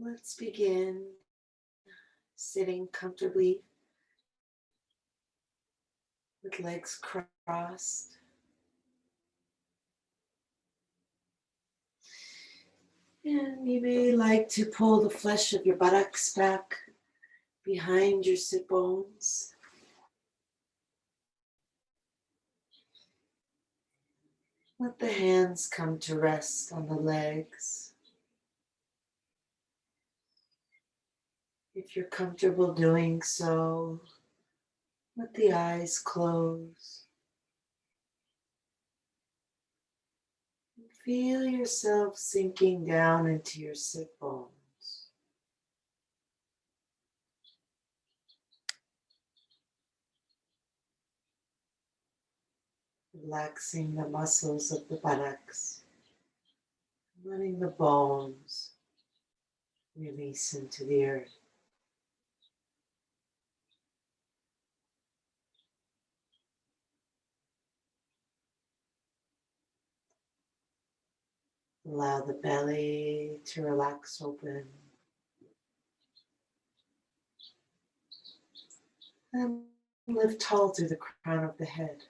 Let's begin sitting comfortably with legs crossed. And you may like to pull the flesh of your buttocks back behind your sit bones. Let the hands come to rest on the legs. If you're comfortable doing so, let the eyes close. Feel yourself sinking down into your sit bones. Relaxing the muscles of the buttocks, letting the bones release into the earth. Allow the belly to relax open. And lift tall through the crown of the head.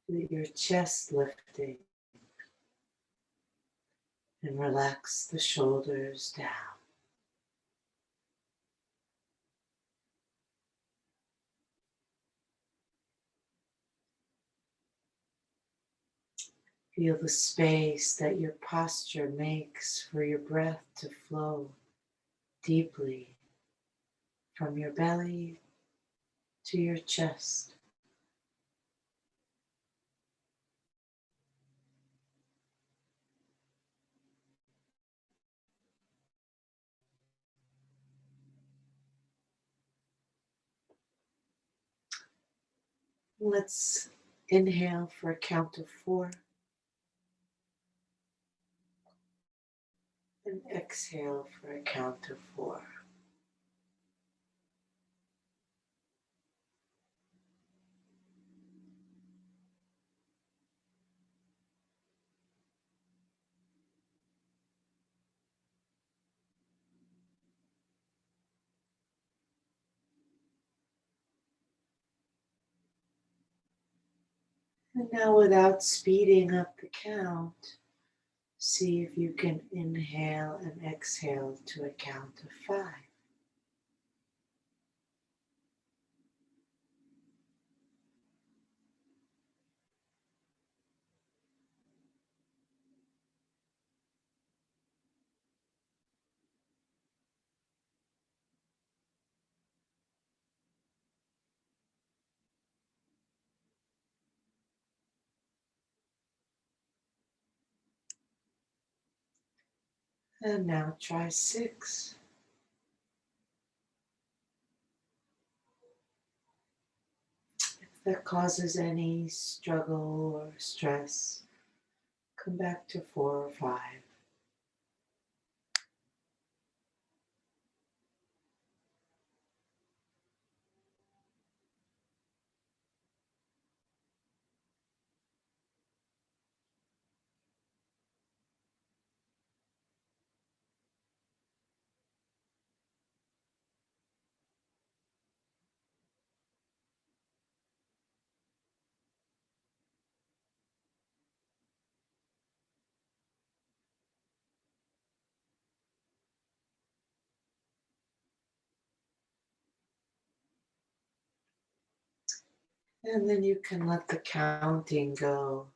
Feel your chest lifting. And relax the shoulders down. Feel the space that your posture makes for your breath to flow deeply from your belly to your chest. Let's inhale for a count of 4 and exhale for a count of 4. And now, without speeding up the count, see if you can inhale and exhale to a count of 5. And now try 6. If that causes any struggle or stress, come back to 4 or 5. And then you can let the counting go,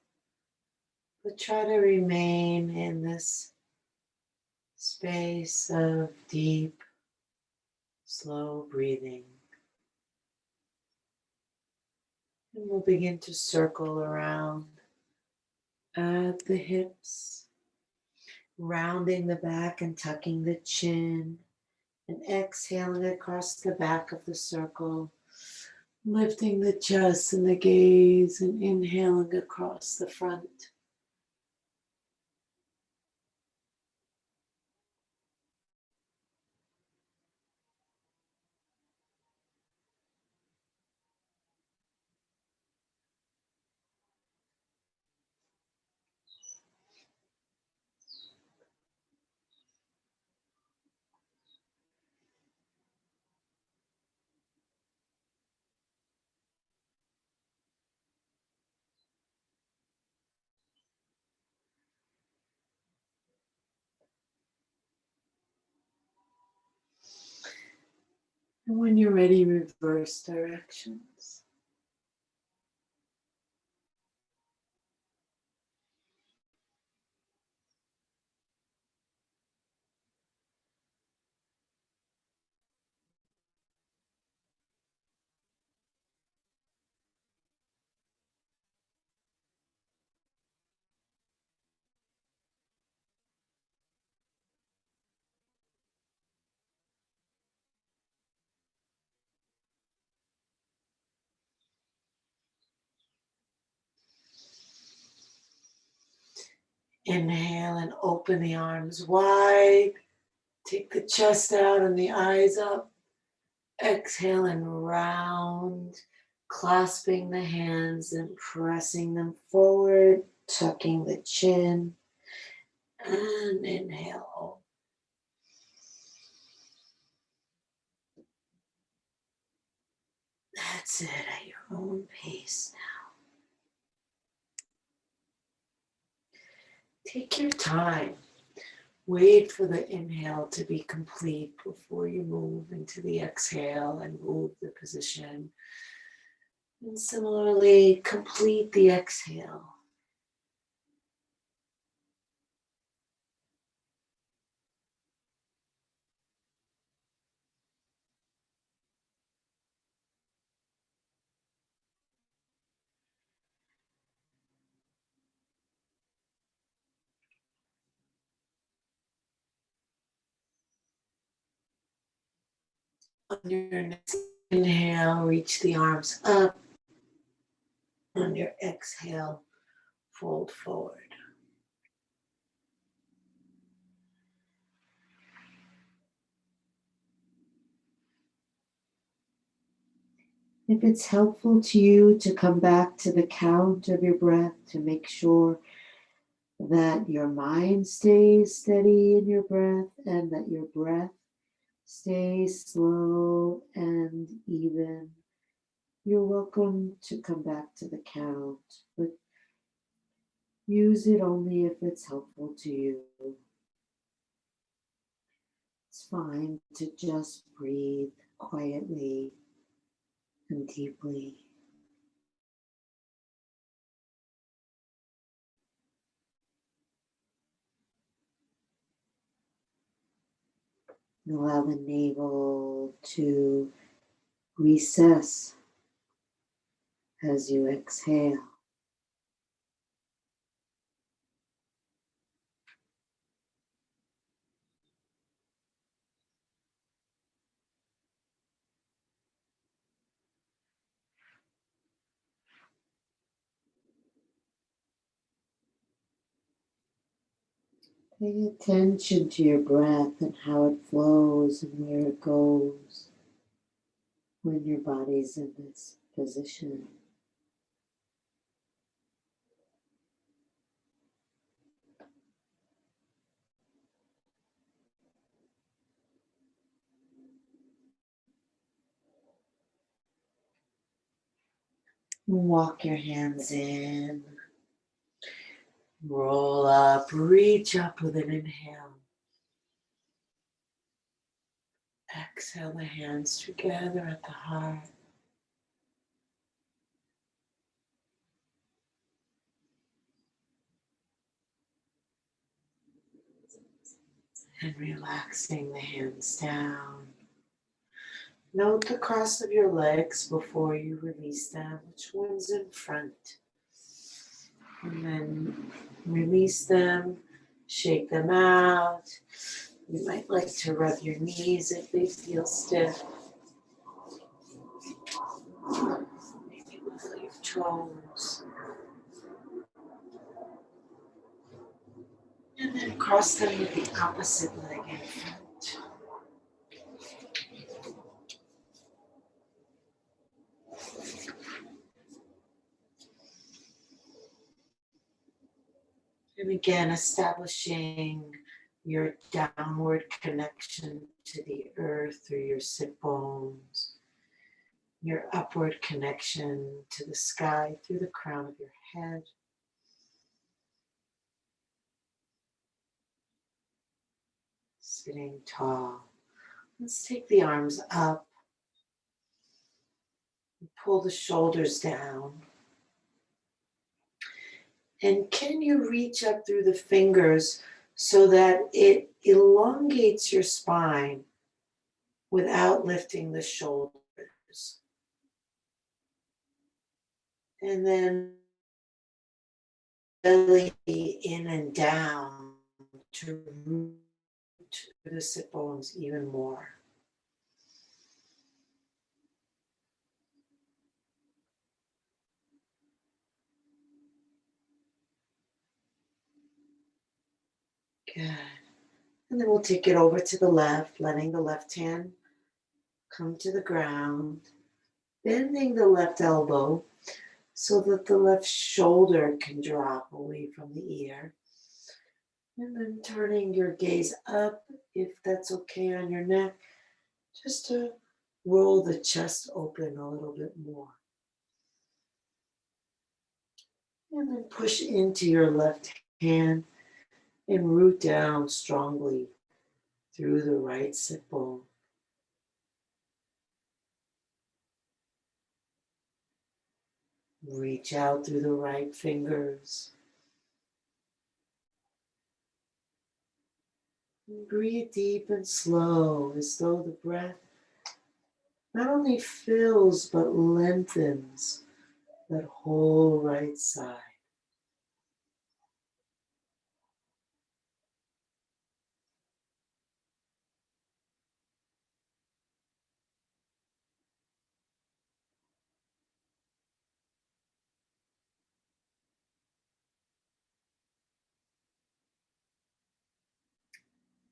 but try to remain in this space of deep, slow breathing. And we'll begin to circle around at the hips, rounding the back and tucking the chin, and exhaling across the back of the circle, lifting the chest and the gaze, and inhaling across the front. And when you're ready, reverse directions. Inhale and open the arms wide. Take the chest out and the eyes up. Exhale and round, clasping the hands and pressing them forward, tucking the chin. And inhale. That's it, at your own pace now. Take your time. Wait for the inhale to be complete before you move into the exhale and move the position. And similarly, complete the exhale. On your next inhale, reach the arms up. On your exhale, fold forward. If it's helpful to you to come back to the count of your breath to make sure that your mind stays steady in your breath and that your breath stays slow and even, you're welcome to come back to the count, but use it only if it's helpful to you. It's fine to just breathe quietly and deeply. And allow the navel to recess as you exhale. Pay attention to your breath and how it flows and where it goes when your body's in this position. Walk your hands in, roll up, reach up with an inhale. Exhale the hands together at the heart. And relaxing the hands down. Note the cross of your legs before you release them. Which one's in front? And then release them, shake them out. You might like to rub your knees if they feel stiff. Maybe wiggle your toes. And then cross them with the opposite leg in front. And again, establishing your downward connection to the earth through your sit bones, your upward connection to the sky through the crown of your head. Sitting tall. Let's take the arms up pull the shoulders down. And can you reach up through the fingers so that it elongates your spine without lifting the shoulders? And then belly in and down to root the sit bones even more. Good. And then we'll take it over to the left, letting the left hand come to the ground, bending the left elbow so that the left shoulder can drop away from the ear. And then turning your gaze up, if that's okay on your neck, just to roll the chest open a little bit more. And then push into your left hand and root down strongly through the right sit bone. Reach out through the right fingers. And breathe deep and slow as though the breath not only fills but lengthens that whole right side.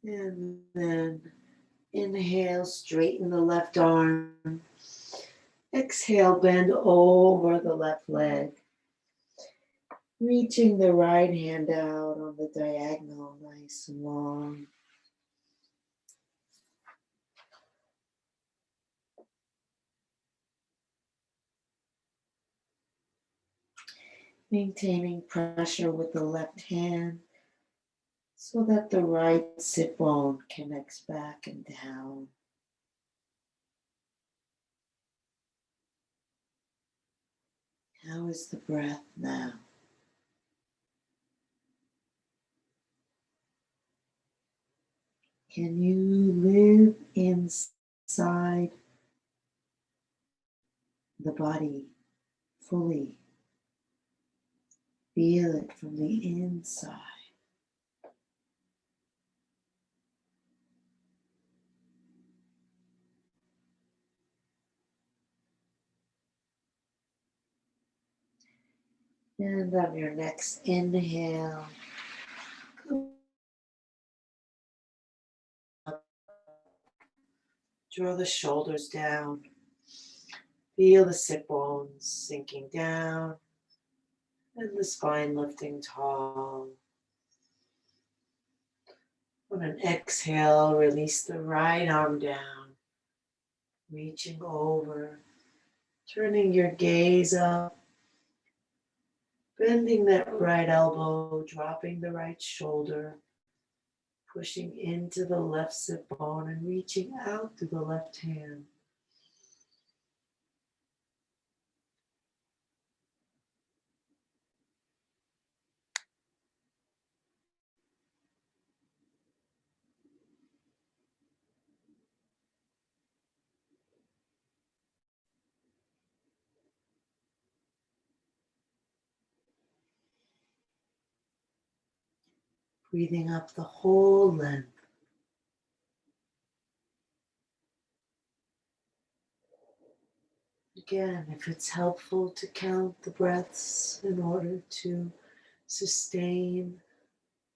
And then inhale, straighten the left arm. Exhale, bend over the left leg. Reaching the right hand out on the diagonal, nice and long. Maintaining pressure with the left hand so that the right sit bone connects back and down. How is the breath now? Can you live inside the body fully? Feel it from the inside. And on your next inhale, draw the shoulders down. Feel the sit bones sinking down and the spine lifting tall. On an exhale, release the right arm down, reaching over, turning your gaze up, bending that right elbow, dropping the right shoulder, pushing into the left sit bone and reaching out through the left hand. Breathing up the whole length. Again, if it's helpful to count the breaths in order to sustain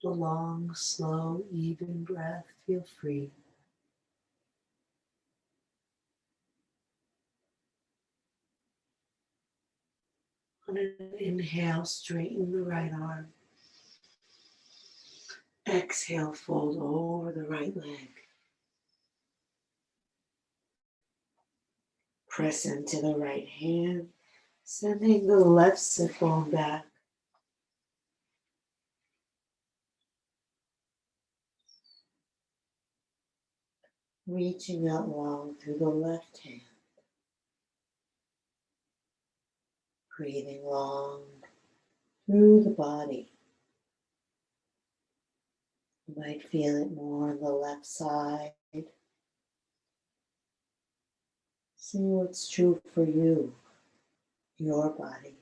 the long, slow, even breath, feel free. On an inhale, straighten the right arm. Exhale, fold over the right leg. Press into the right hand, sending the left sit bone back. Reaching out long through the left hand. Breathing long through the body. You might feel it more on the left side. See what's true for you, your body.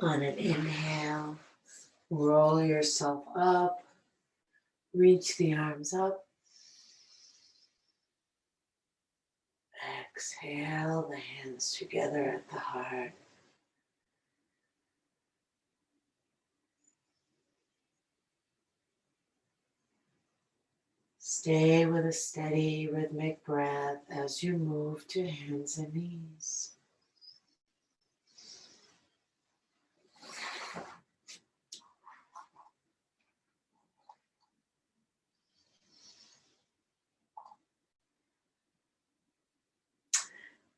On an inhale, roll yourself up, reach the arms up. Exhale, the hands together at the heart. Stay with a steady rhythmic breath as you move to hands and knees.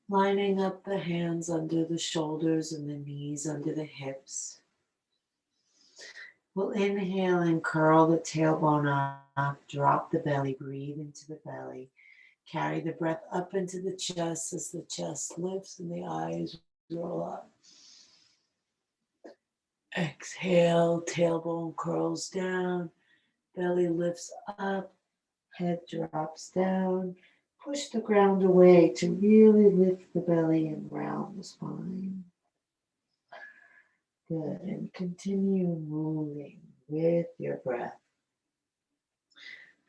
Lining up the hands under the shoulders and the knees under the hips. We'll inhale and curl the tailbone up, drop the belly, breathe into the belly. Carry the breath up into the chest as the chest lifts and the eyes roll up. Exhale, tailbone curls down, belly lifts up, head drops down. Push the ground away to really lift the belly and round the spine. Good, and continue moving with your breath.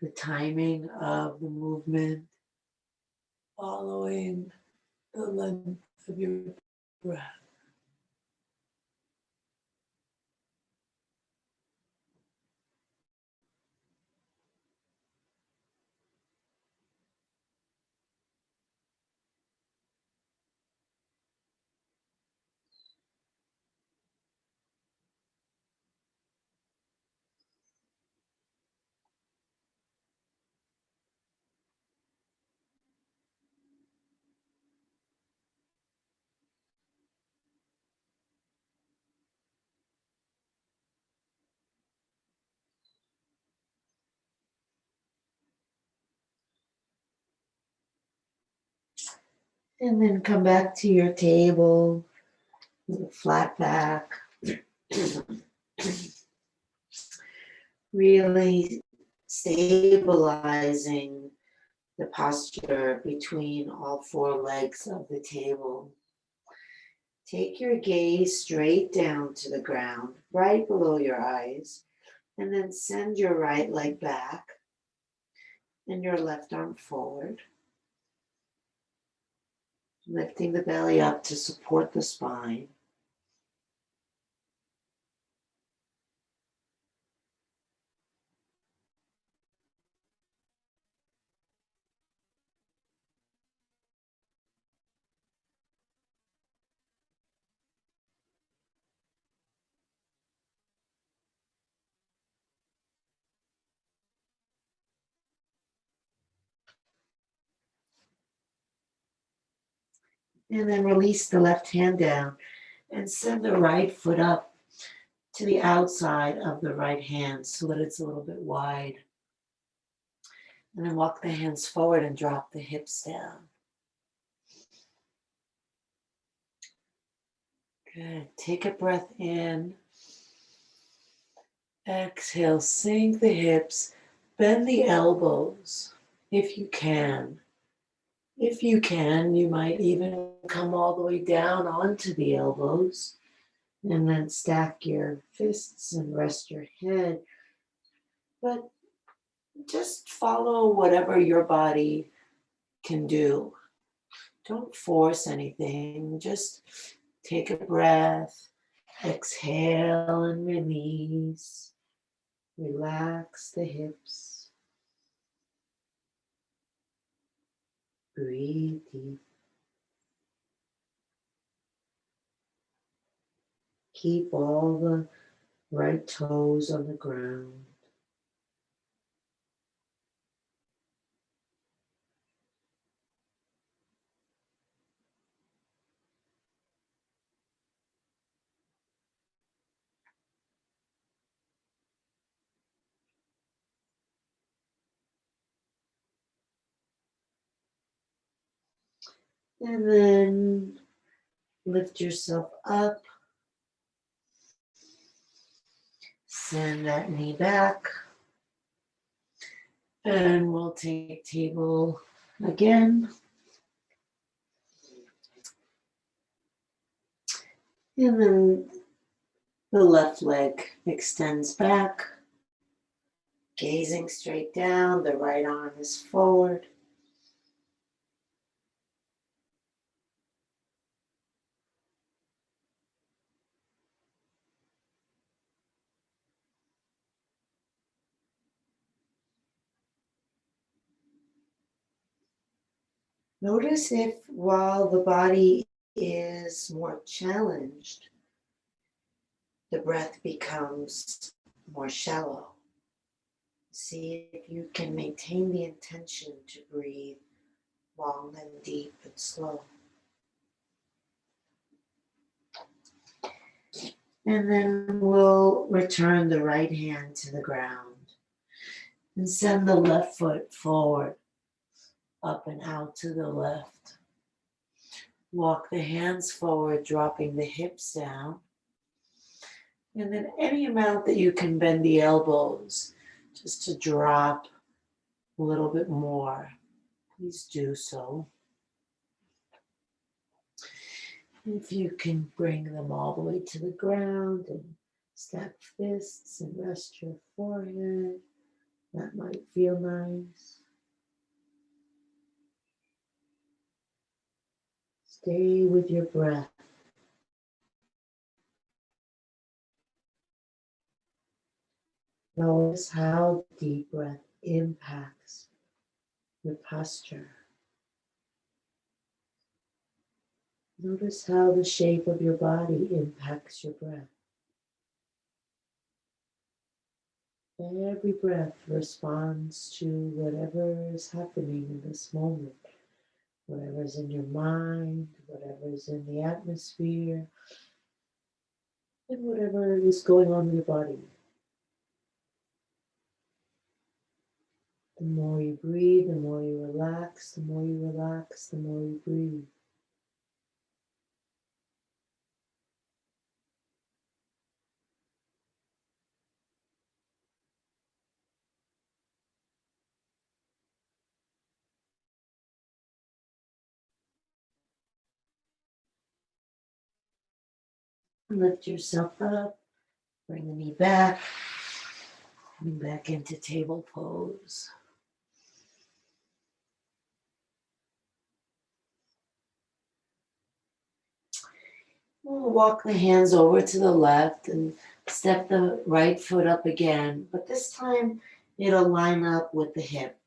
The timing of the movement following the length of your breath. And then come back to your table with a flat back. Really stabilizing the posture between all four legs of the table. Take your gaze straight down to the ground, right below your eyes, and then send your right leg back and your left arm forward. Lifting the belly up to support the spine. And then release the left hand down and send the right foot up to the outside of the right hand so that it's a little bit wide. And then walk the hands forward and drop the hips down. Good. Take a breath in. Exhale, sink the hips, bend the elbows if you can. If you can, you might even come all the way down onto the elbows and then stack your fists and rest your head. But just follow whatever your body can do. Don't force anything. Just take a breath, exhale and release. Relax the hips. Breathe deep. Keep all the right toes on the ground. And then lift yourself up. Send that knee back. And we'll take table again. And then the left leg extends back, gazing straight down. The right arm is forward. Notice if while the body is more challenged, the breath becomes more shallow. See if you can maintain the intention to breathe long and deep and slow. And then we'll return the right hand to the ground and send the left foot forward, up and out to the left. Walk the hands forward, dropping the hips down. And then any amount that you can bend the elbows, just to drop a little bit more, please do so. If you can bring them all the way to the ground and stack fists and rest your forehead, that might feel nice. Stay with your breath. Notice how deep breath impacts your posture. Notice how the shape of your body impacts your breath. Every breath responds to whatever is happening in this moment, whatever is in your mind, whatever is in the atmosphere, and whatever is going on in your body. The more you breathe, the more you relax, the more you relax, the more you breathe. Lift yourself up, bring the knee back, coming back into table pose. We'll walk the hands over to the left and step the right foot up again, but this time it'll line up with the hip.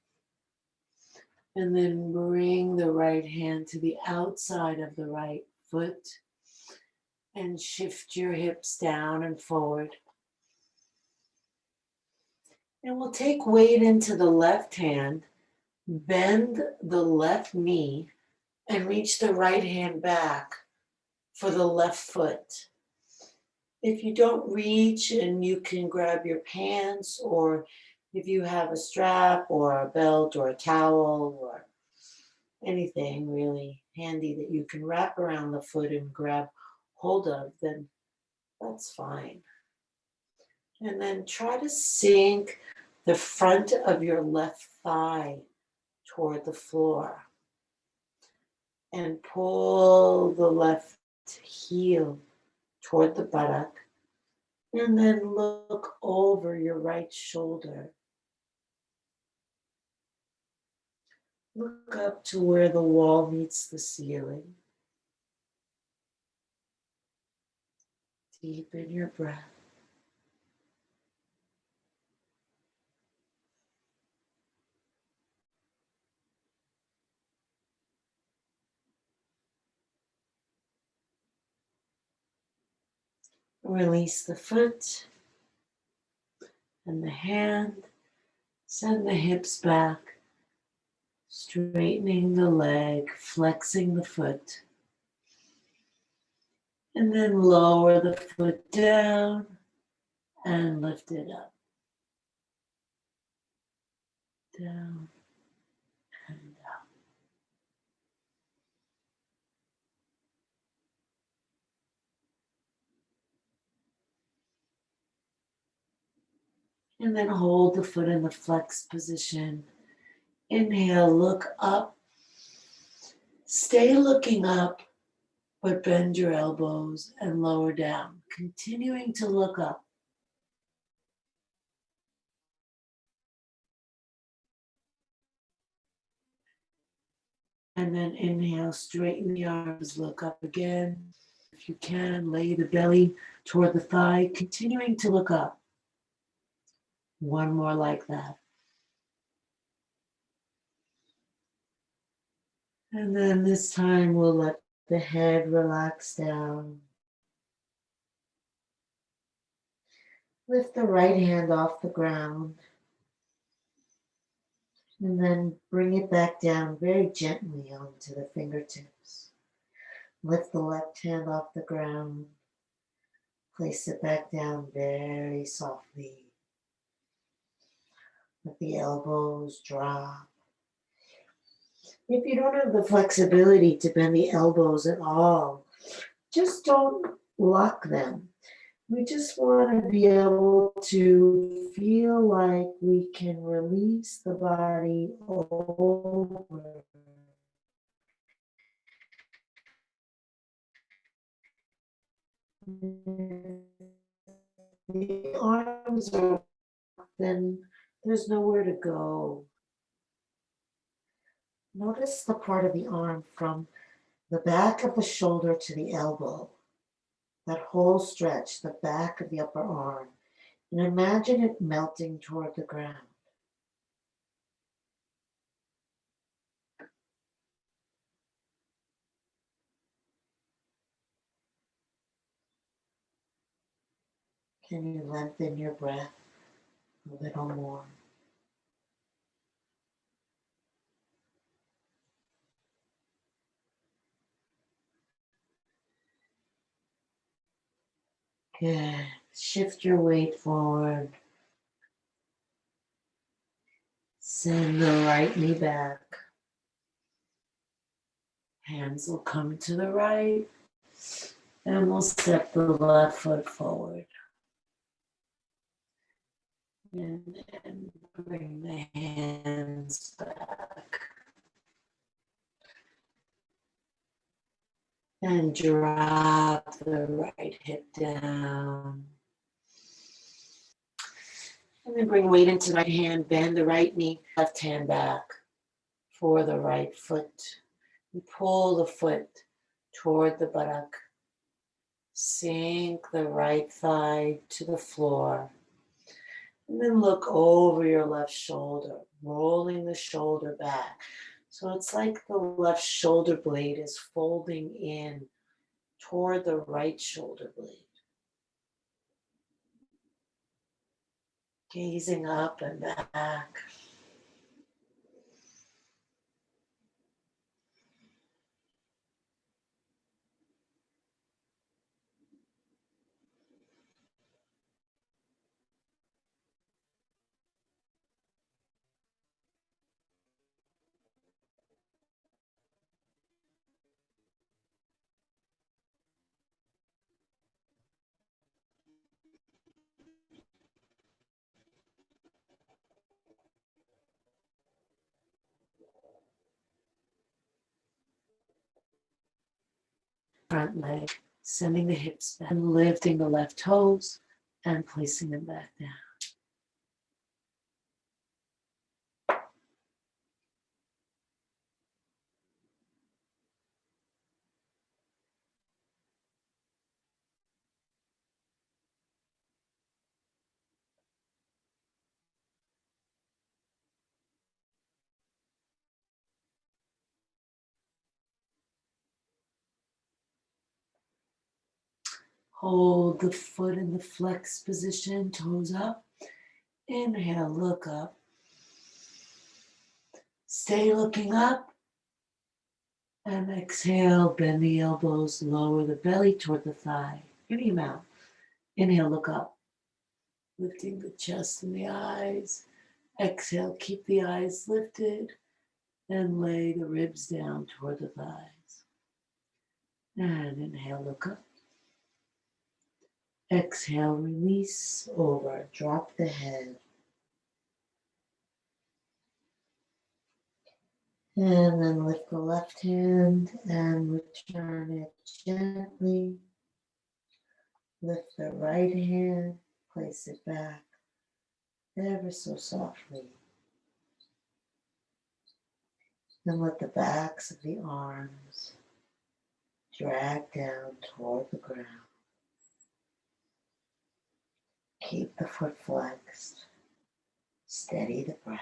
And then bring the right hand to the outside of the right foot and shift your hips down and forward. And we'll take weight into the left hand, bend the left knee, and reach the right hand back for the left foot. If you don't reach, and you can grab your pants, or if you have a strap or a belt or a towel or anything really handy that you can wrap around the foot and grab hold of, then that's fine. And then try to sink the front of your left thigh toward the floor and pull the left heel toward the buttock, and then look over your right shoulder. Look up to where the wall meets the ceiling. Deepen your breath. Release the foot and the hand. Send the hips back, straightening the leg, flexing the foot. And then lower the foot down and lift it up. Down and up. And then hold the foot in the flex position. Inhale, look up. Stay looking up, but bend your elbows and lower down. Continuing to look up. And then inhale, straighten the arms, look up again. If you can, lay the belly toward the thigh, continuing to look up. One more like that. And then this time we'll let the head relax down. Lift the right hand off the ground. And then bring it back down very gently onto the fingertips. Lift the left hand off the ground. Place it back down very softly. Let the elbows drop. If you don't have the flexibility to bend the elbows at all, just don't lock them. We just want to be able to feel like we can release the body over. The arms are, then there's nowhere to go. Notice the part of the arm from the back of the shoulder to the elbow. That whole stretch, the back of the upper arm. And imagine it melting toward the ground. Can you lengthen your breath a little more? Good. Shift your weight forward. Send the right knee back. Hands will come to the right. And we'll step the left foot forward. And then bring the hands back. And drop the right hip down. And then bring weight into the right hand, bend the right knee, left hand back for the right foot. And pull the foot toward the buttock. Sink the right thigh to the floor. And then look over your left shoulder, rolling the shoulder back. So it's like the left shoulder blade is folding in toward the right shoulder blade. Gazing up and back. Front leg, sending the hips back and lifting the left toes and placing them back down. Hold the foot in the flex position, toes up. Inhale, look up. Stay looking up. And exhale, bend the elbows, lower the belly toward the thigh. Any amount. Inhale, look up. Lifting the chest and the eyes. Exhale, keep the eyes lifted and lay the ribs down toward the thighs. And inhale, look up. Exhale, release over, drop the head. And then lift the left hand and return it gently. Lift the right hand, place it back ever so softly. Then let the backs of the arms drag down toward the ground. Keep the foot flexed. Steady the breath.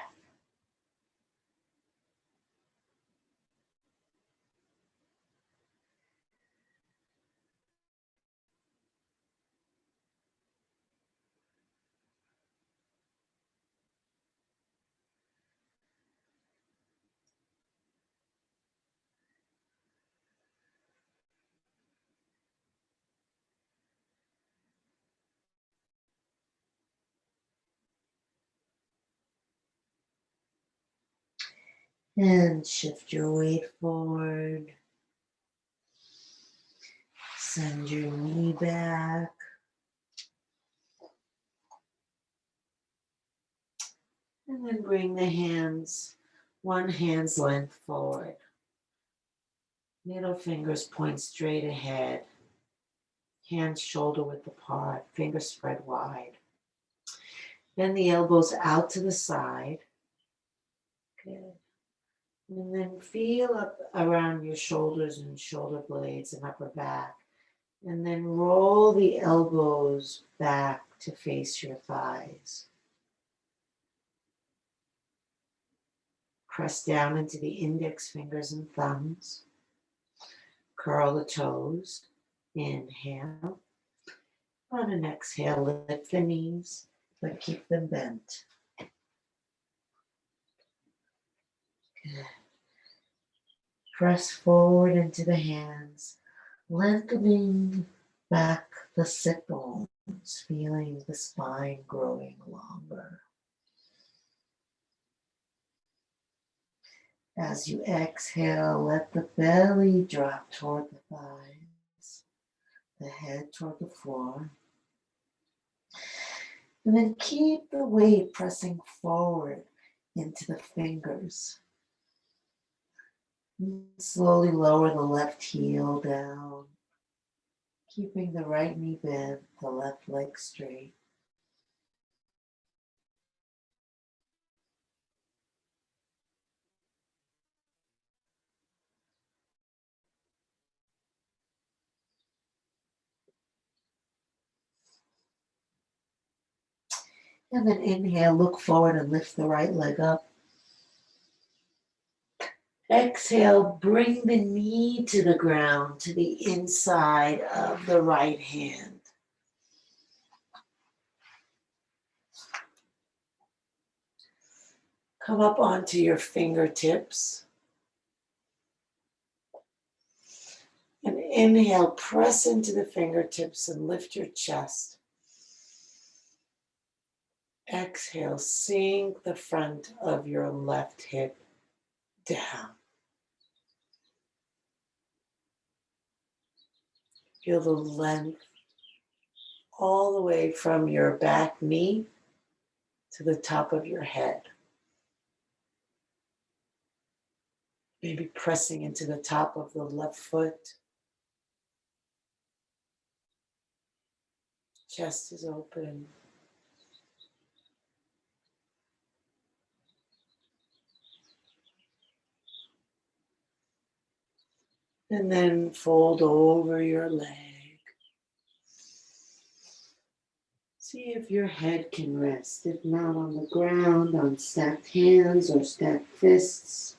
And shift your weight forward. Send your knee back. And then bring the hands, one hand's length forward. Middle fingers point straight ahead. Hands shoulder width apart, fingers spread wide. Bend the elbows out to the side. Good. And then feel up around your shoulders and shoulder blades and upper back. And then roll the elbows back to face your thighs. Press down into the index fingers and thumbs. Curl the toes. Inhale. On an exhale, lift the knees, but keep them bent. Good. Press forward into the hands, lengthening back the sit bones, feeling the spine growing longer. As you exhale, let the belly drop toward the thighs, the head toward the floor. And then keep the weight pressing forward into the fingers. Slowly lower the left heel down, keeping the right knee bent, the left leg straight. And then inhale, look forward and lift the right leg up. Exhale, bring the knee to the ground, to the inside of the right hand. Come up onto your fingertips. And inhale, press into the fingertips and lift your chest. Exhale, sink the front of your left hip down. Feel the length all the way from your back knee to the top of your head. Maybe pressing into the top of the left foot. Chest is open. And then fold over your leg. See if your head can rest. If not, on the ground, on stacked hands or stacked fists.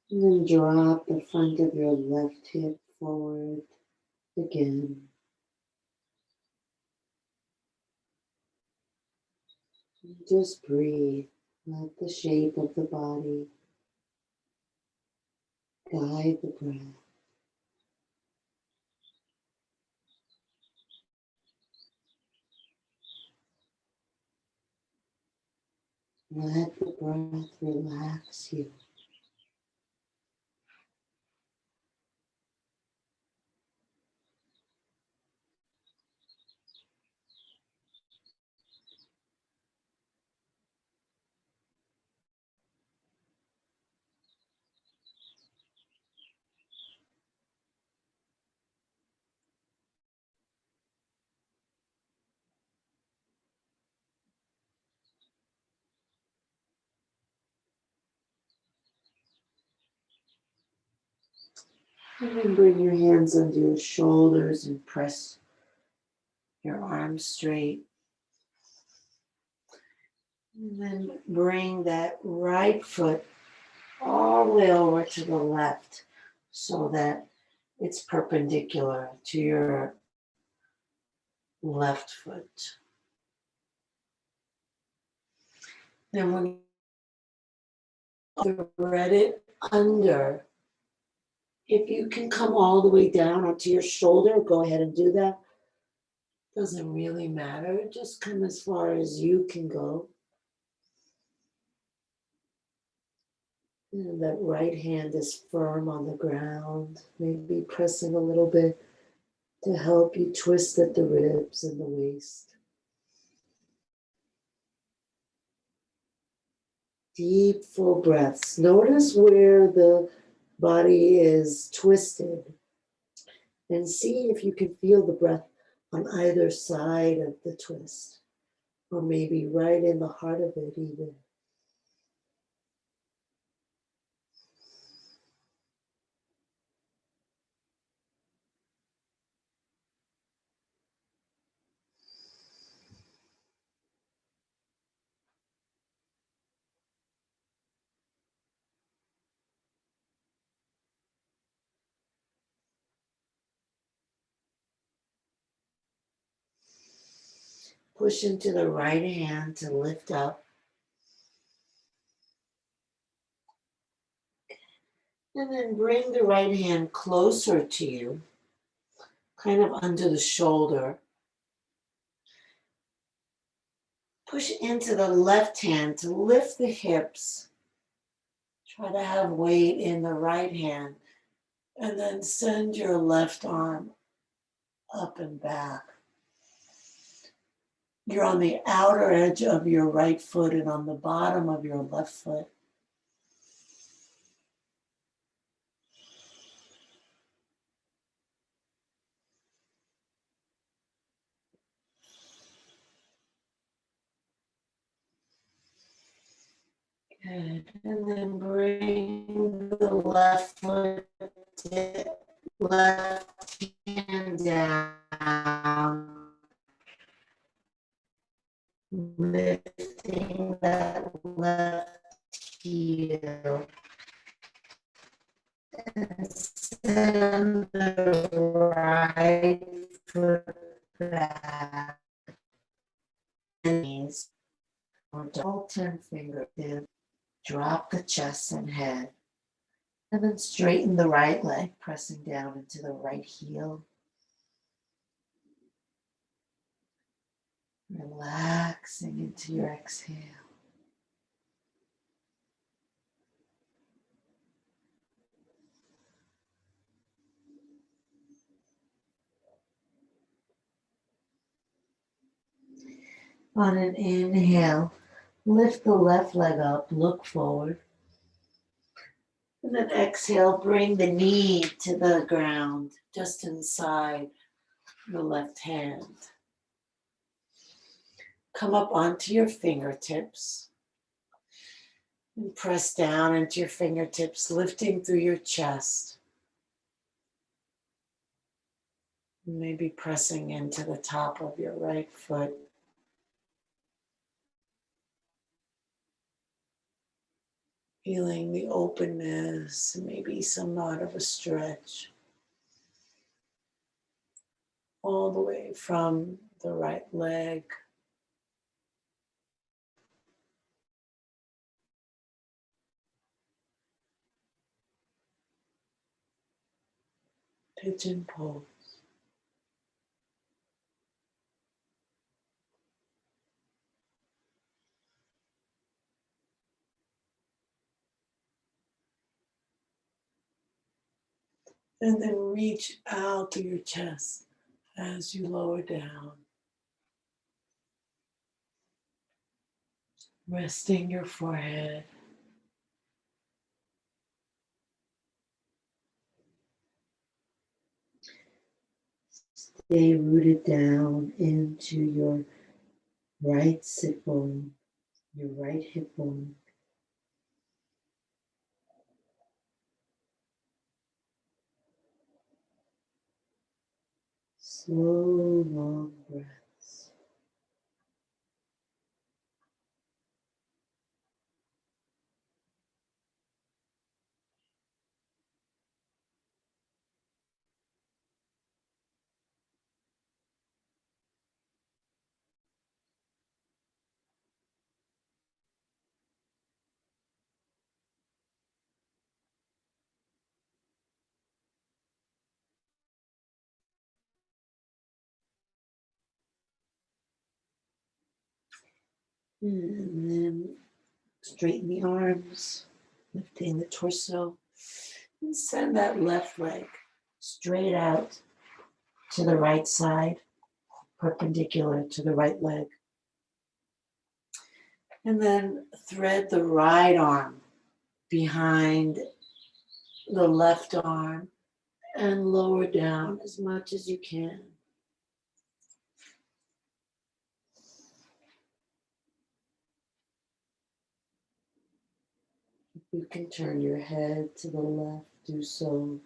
And then drop the front of your left hip forward again. Just breathe. Let the shape of the body guide the breath. Let the breath relax you. And then bring your hands under your shoulders and press your arms straight. And then bring that right foot all the way over to the left so that it's perpendicular to your left foot. Then we're going to thread it under. If you can come all the way down onto your shoulder, go ahead and do that. Doesn't really matter. Just come as far as you can go. And that right hand is firm on the ground, maybe pressing a little bit to help you twist at the ribs and the waist. Deep, full breaths. Notice where the body is twisted and see if you can feel the breath on either side of the twist, or maybe right in the heart of it even. Push into the right hand to lift up. And then bring the right hand closer to you, kind of under the shoulder. Push into the left hand to lift the hips. Try to have weight in the right hand. And then send your left arm up and back. You're on the outer edge of your right foot and on the bottom of your left foot. Good. And then bring the left foot, left hand down. Lifting that left heel. And send the right foot back. Knees. All 10 fingertips. Drop the chest and head. And then straighten the right leg, pressing down into the right heel. Relaxing into your exhale. On an inhale, lift the left leg up, look forward. And then exhale, bring the knee to the ground, just inside the left hand. Come up onto your fingertips and press down into your fingertips, lifting through your chest. Maybe pressing into the top of your right foot. Feeling the openness, maybe somewhat of a stretch. All the way from the right leg. Pigeon pose. And then reach out through your chest as you lower down. Resting your forehead. Stay rooted down into your right sit bone, your right hip bone. Slow, long breaths. And then straighten the arms, lifting the torso, and send that left leg straight out to the right side, perpendicular to the right leg. And then thread the right arm behind the left arm and lower down as much as you can. If you can turn your head to the left, do so.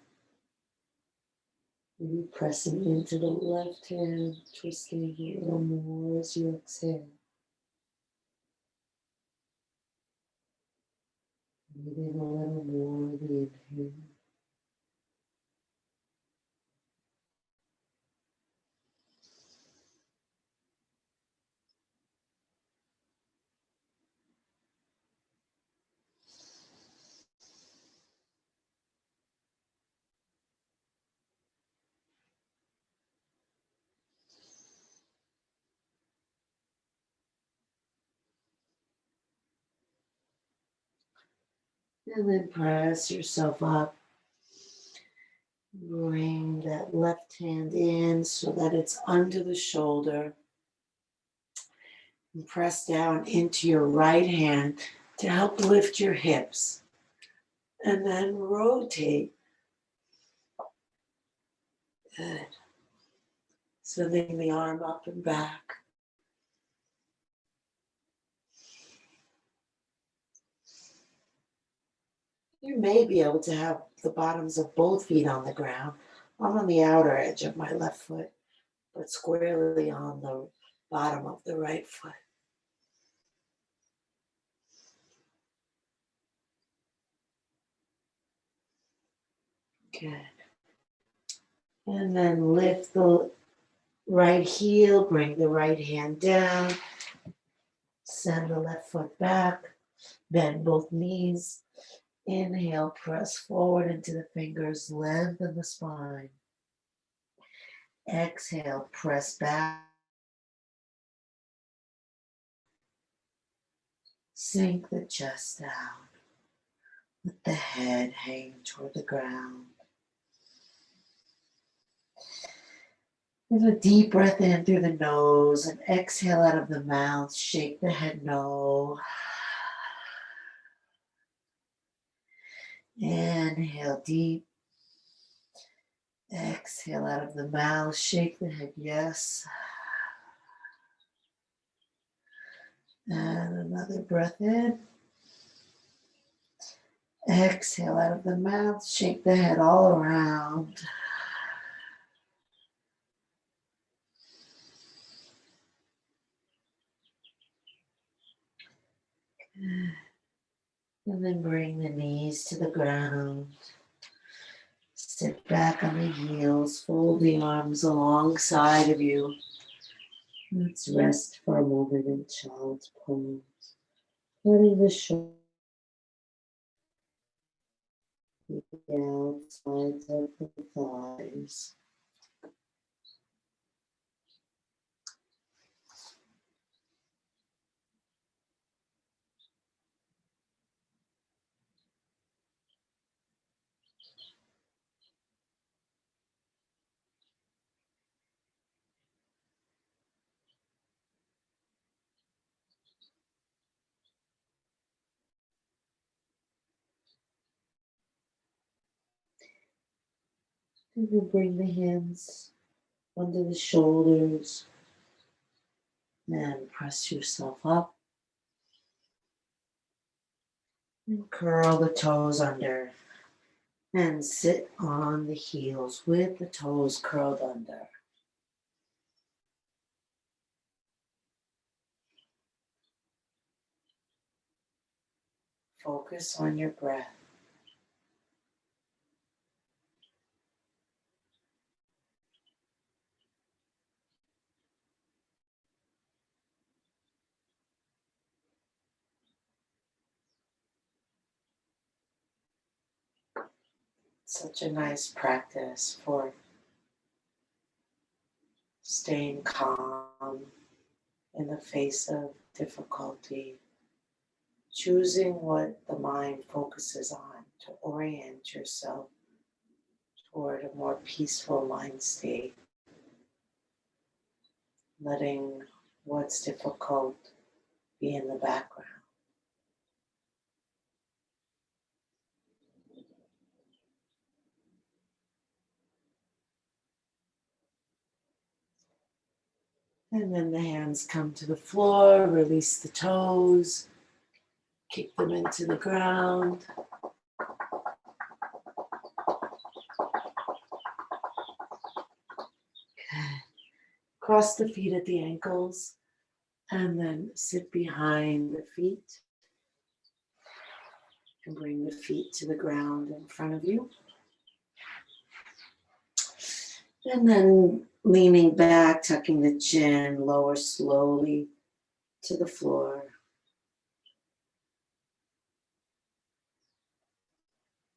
Maybe pressing into the left hand, twisting a little more as you exhale. Breathing a little more the inhale. And then press yourself up. Bring that left hand in so that it's under the shoulder. And press down into your right hand to help lift your hips. And then rotate. Good. Sending the arm up and back. You may be able to have the bottoms of both feet on the ground. I'm on the outer edge of my left foot, but squarely on the bottom of the right foot. Good. And then lift the right heel, bring the right hand down, send the left foot back, bend both knees. Inhale, press forward into the fingers, lengthen the spine. Exhale, press back. Sink the chest down. Let the head hang toward the ground. Give a deep breath in through the nose and exhale out of the mouth. Shake the head no. Inhale deep. Exhale out of the mouth. Shake the head yes. And another breath in. Exhale out of the mouth. Shake the head all around. And then bring the knees to the ground. Sit back on the heels. Fold the arms alongside of you. Let's rest for a moment in child's pose. Letting the shoulders the outsides of the thighs. And then bring the hands under the shoulders and press yourself up. And curl the toes under and sit on the heels with the toes curled under. Focus on your breath. Such a nice practice for staying calm in the face of difficulty, choosing what the mind focuses on to orient yourself toward a more peaceful mind state, letting what's difficult be in the background. And then the hands come to the floor, release the toes, kick them into the ground. Cross the feet at the ankles and then sit behind the feet and bring the feet to the ground in front of you. And then leaning back, tucking the chin, lower slowly to the floor.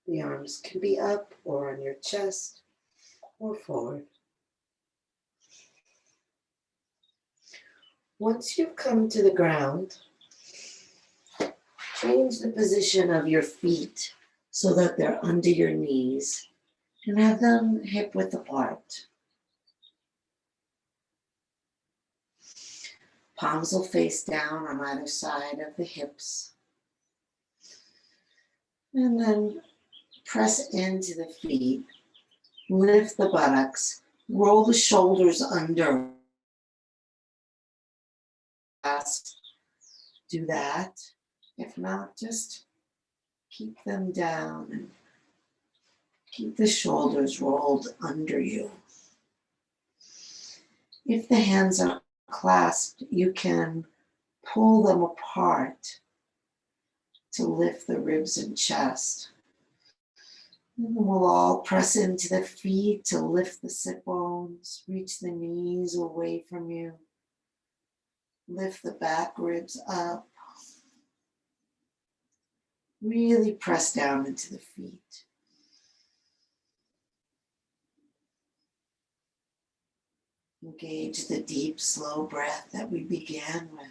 The arms can be up or on your chest or forward. Once you've come to the ground, change the position of your feet so that they're under your knees and have them hip width apart. Palms will face down on either side of the hips. And then press into the feet, lift the buttocks, roll the shoulders under. Do that. If not, just keep them down and keep the shoulders rolled under you. If the hands are clasped, you can pull them apart to lift the ribs and chest. And we'll all press into the feet to lift the sit bones, reach the knees away from you. Lift the back ribs up. Really press down into the feet. Engage the deep, slow breath that we began with.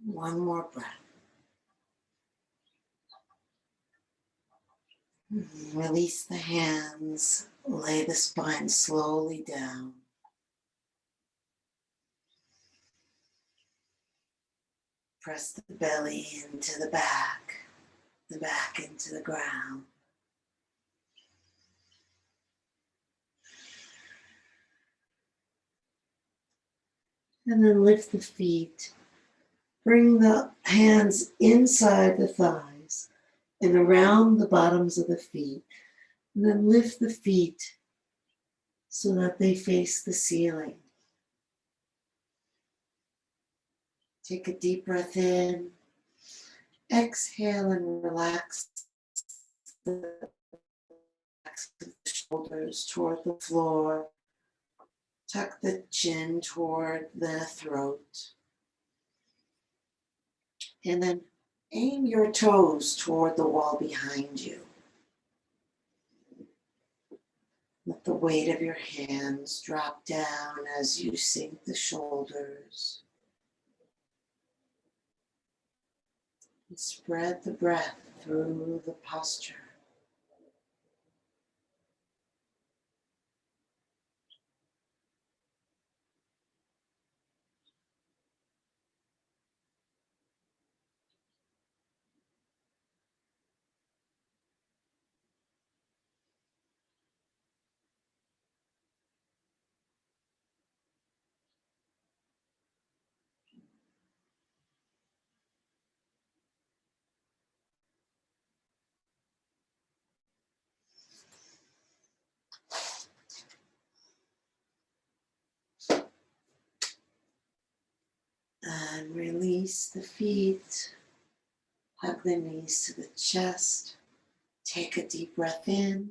One more breath. Release the hands. Lay the spine slowly down. Press the belly into the back into the ground. And then lift the feet. Bring the hands inside the thighs and around the bottoms of the feet. And then lift the feet so that they face the ceiling. Take a deep breath in. Exhale and relax the shoulders toward the floor. Tuck the chin toward the throat. And then aim your toes toward the wall behind you. Let the weight of your hands drop down as you sink the shoulders. And spread the breath through the posture. And release the feet. Hug the knees to the chest. Take a deep breath in.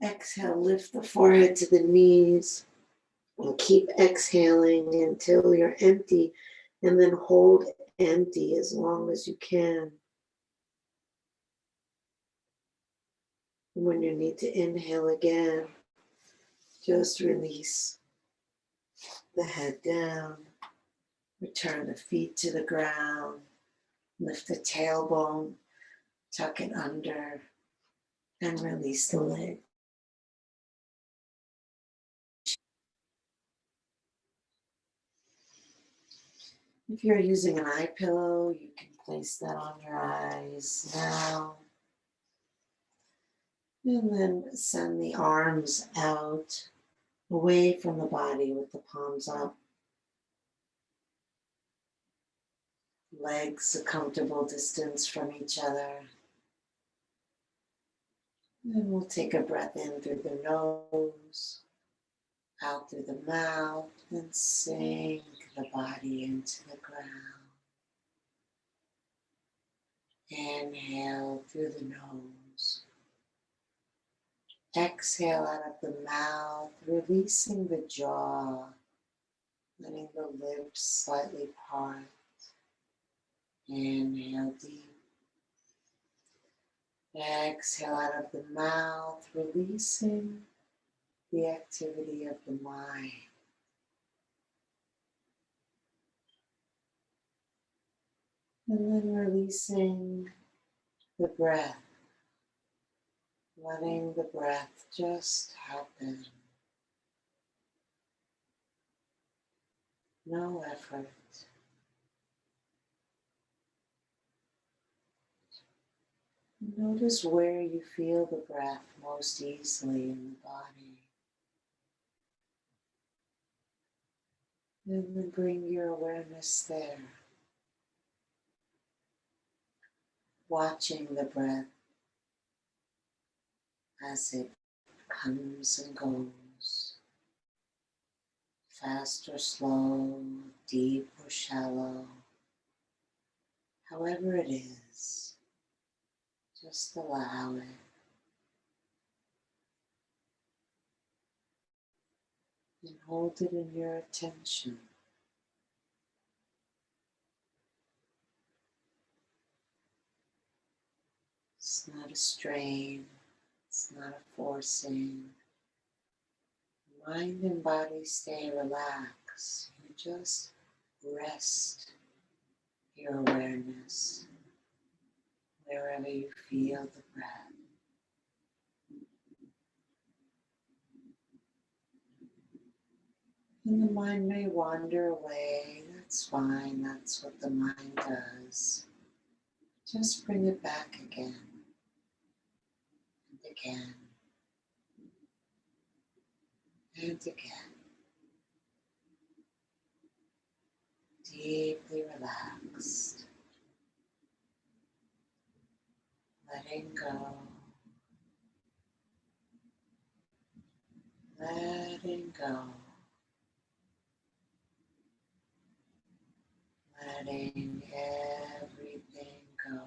Exhale, lift the forehead to the knees. And keep exhaling until you're empty. And then hold empty as long as you can. And when you need to inhale again, just release the head down. Return the feet to the ground. Lift the tailbone. Tuck it under. And release the leg. If you're using an eye pillow, you can place that on your eyes now. And then send the arms out, away from the body with the palms up. Legs a comfortable distance from each other. And we'll take a breath in through the nose, out through the mouth, and sink the body into the ground. Inhale through the nose. Exhale out of the mouth, releasing the jaw, letting the lips slightly part. Inhale deep. Exhale out of the mouth, releasing the activity of the mind. And then releasing the breath, letting the breath just happen. No effort. Notice where you feel the breath most easily in the body. And then bring your awareness there. Watching the breath as it comes and goes. Fast or slow, deep or shallow. However it is, just allow it. And hold it in your attention. It's not a strain, it's not a forcing. Mind and body stay relaxed. You just rest your awareness wherever you feel the breath. And the mind may wander away. That's fine. That's what the mind does. Just bring it back again and again and again. Deeply relaxed. Letting go. Letting go. Letting everything go.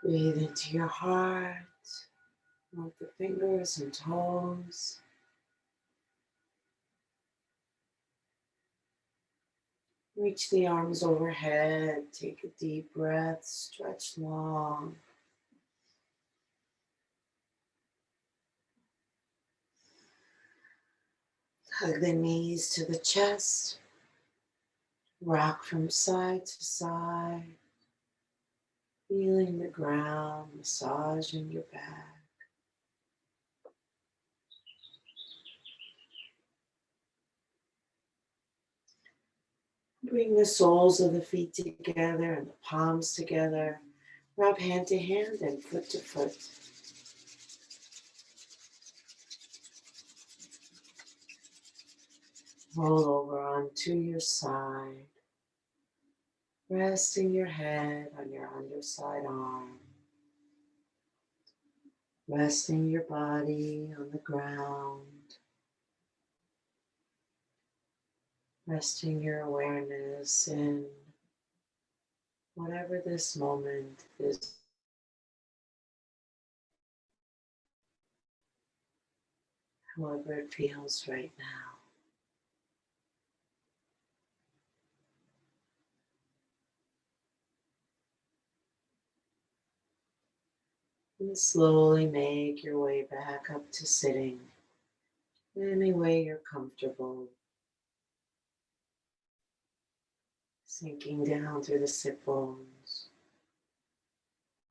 Breathe into your heart. Move the fingers and toes. Reach the arms overhead. Take a deep breath. Stretch long. Hug the knees to the chest. Rock from side to side. Feeling the ground, massaging your back. Bring the soles of the feet together and the palms together. Rub hand to hand and foot to foot. Roll over onto your side. Resting your head on your underside arm. Resting your body on the ground. Resting your awareness in whatever this moment is, however it feels right now. And slowly make your way back up to sitting any way you're comfortable. Sinking down through the sit bones,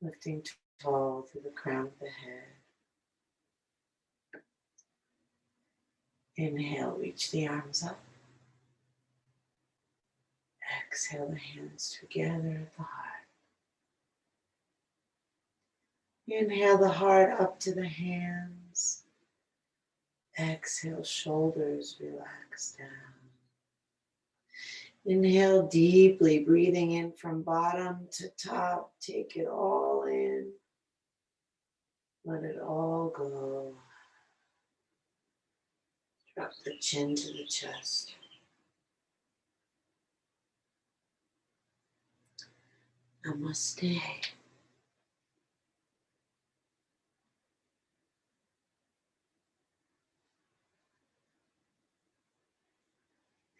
lifting tall through the crown of the head. Inhale, reach the arms up. Exhale the hands together at the heart. Inhale the heart up to the hands. Exhale, shoulders relax down. Inhale deeply, breathing in from bottom to top. Take it all in. Let it all go. Drop the chin to the chest. Namaste.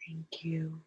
Thank you.